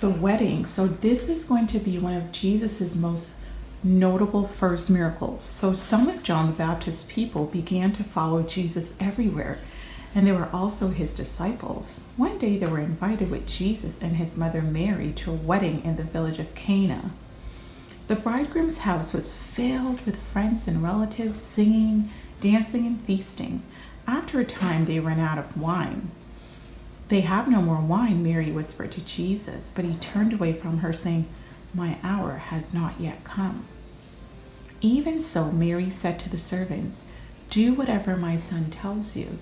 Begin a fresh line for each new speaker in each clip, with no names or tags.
The wedding. So this is going to be one of Jesus's most notable first miracles. So some of John the Baptist's people began to follow Jesus everywhere, and they were also his disciples. One day they were invited with Jesus and his mother Mary to a wedding in the village of Cana. The bridegroom's house was filled with friends and relatives, singing, dancing, and feasting. After a time, they ran out of wine. "They have no more wine," Mary whispered to Jesus, but he turned away from her, saying, "My hour has not yet come." Even so, Mary said to the servants, "Do whatever my son tells you."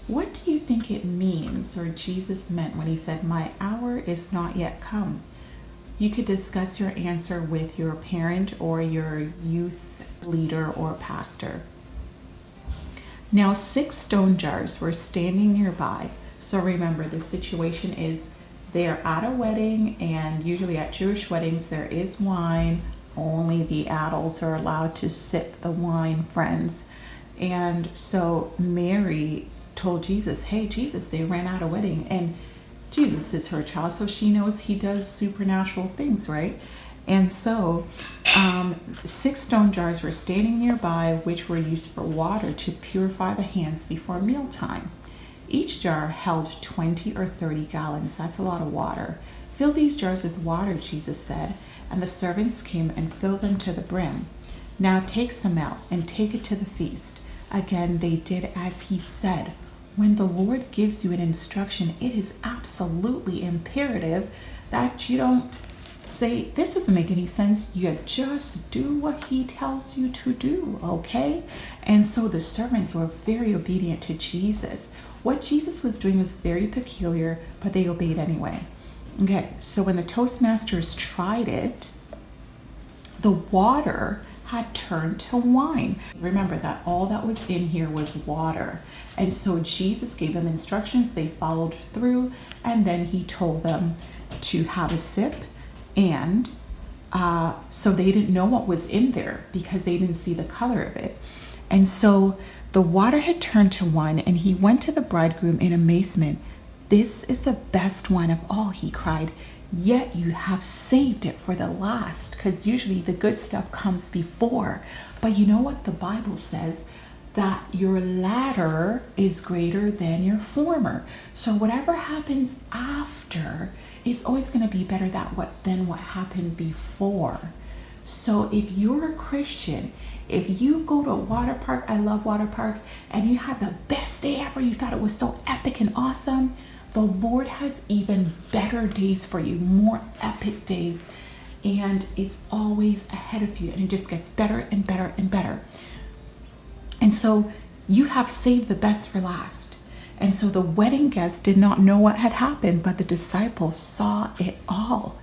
What do you think it means, or Jesus meant, when he said, "My hour is not yet come"? You could discuss your answer with your parent or your youth leader or pastor. Now 6 stone jars were standing nearby. So remember, the situation is they're at a wedding, and usually at Jewish weddings there is wine. Only the adults are allowed to sip the wine, friends. And so Mary told Jesus, "Hey Jesus, they ran out of wedding." And Jesus is her child, so she knows he does supernatural things, right? And so 6 stone jars were standing nearby, which were used for water to purify the hands before mealtime. Each jar held 20 or 30 gallons. That's a lot of water. "Fill these jars with water," Jesus said, and the servants came and filled them to the brim. "Now take some out and take it to the feast." Again, they did as he said. When the Lord gives you an instruction, it is absolutely imperative that you don't say, "This doesn't make any sense." You just do what he tells you to do, okay? And so the servants were very obedient to Jesus. What Jesus was doing was very peculiar, but they obeyed anyway. Okay, so when the Toastmasters tried it, the water had turned to wine. Remember that all that was in here was water. And so Jesus gave them instructions, they followed through, and then he told them to have a sip. And so they didn't know what was in there because they didn't see the color of it. And so the water had turned to wine, and he went to the bridegroom in amazement. "This is the best wine of all," he cried. "Yet you have saved it for the last," because usually the good stuff comes before. But you know what the Bible says? That your latter is greater than your former. So whatever happens after is always going to be better than what happened before. So if you're a Christian, if you go to a water park, I love water parks, and you had the best day ever, you thought it was so epic and awesome, the Lord has even better days for you, more epic days, and it's always ahead of you, and it just gets better and better and better. And so you have saved the best for last. And so the wedding guests did not know what had happened, but the disciples saw it all.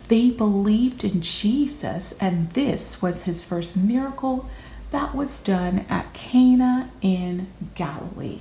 They believed in Jesus, and this was his first miracle that was done at Cana in Galilee.